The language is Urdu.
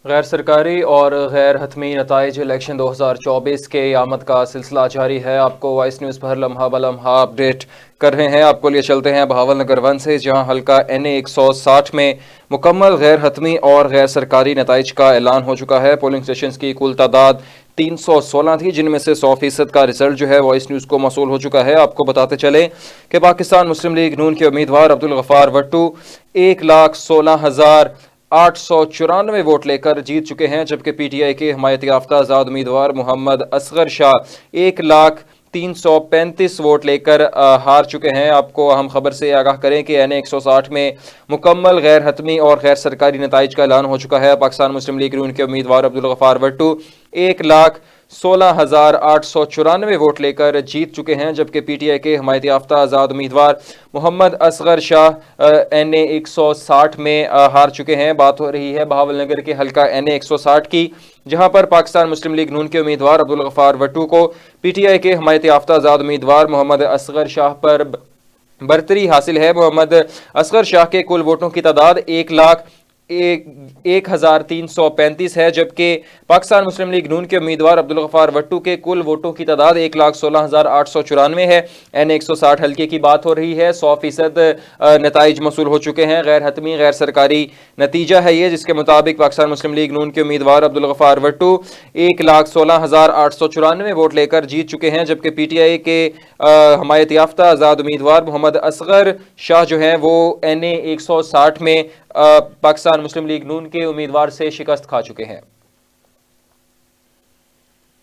غیر سرکاری اور غیر حتمی نتائج الیکشن 2024 کے آمد کا سلسلہ جاری ہے۔ آپ کو وائس نیوز پر لمحہ بلمحہ اپڈیٹ کر رہے ہیں۔ آپ کو لیے چلتے ہیں بہاول نگر 1 سے، جہاں حلقہ NA 160 میں مکمل غیر حتمی اور غیر سرکاری نتائج کا اعلان ہو چکا ہے۔ پولنگ سٹیشنز کی کل تعداد 316 تھی، جن میں سے 100% کا رزلٹ جو ہے وائس نیوز کو موصول ہو چکا ہے۔ آپ کو بتاتے چلیں کہ پاکستان مسلم لیگ نون کے امیدوار عبدالغفار وٹو 1,16,894 ووٹ لے کر جیت چکے ہیں، جبکہ PTI کے حمایت یافتہ آزاد امیدوار محمد اصغر شاہ 1,335 ووٹ لے کر ہار چکے ہیں۔ آپ کو اہم خبر سے آگاہ کریں کہ NA 160 میں مکمل غیر حتمی اور غیر سرکاری نتائج کا اعلان ہو چکا ہے۔ پاکستان مسلم لیگ نون کے امیدوار عبدالغفار وٹو 1,16,894 ووٹ لے کر جیت چکے ہیں، جبکہ PTI کے حمایت یافتہ آزاد امیدوار محمد اصغر شاہ NA 160 میں ہار چکے ہیں۔ بات ہو رہی ہے بہاول نگر کے حلقہ NA 160 کی، جہاں پر پاکستان مسلم لیگ نون کے امیدوار عبدالغفار وٹو کو PTI کے حمایت یافتہ آزاد امیدوار محمد اصغر شاہ پر برتری حاصل ہے۔ محمد اصغر شاہ کے کل ووٹوں کی تعداد 1,01,335 ہے، جبکہ پاکستان مسلم لیگ نون کے امیدوار عبدالغفار وٹو کے کل ووٹوں کی تعداد 1,16,894 ہے۔ NA 160 حلقے کی بات ہو رہی ہے۔ 100% نتائج موصول ہو چکے ہیں۔ غیر حتمی غیر سرکاری نتیجہ ہے یہ، جس کے مطابق پاکستان مسلم لیگ نون کے امیدوار عبدالغفار وٹو 1,16,894 ووٹ لے کر جیت چکے ہیں، جبکہ PTI کے حمایت یافتہ آزاد امیدوار محمد اصغر شاہ جو ہیں وہ NA 160 میں پاکستان مسلم لیگ نون کے امیدوار سے شکست کھا چکے ہیں۔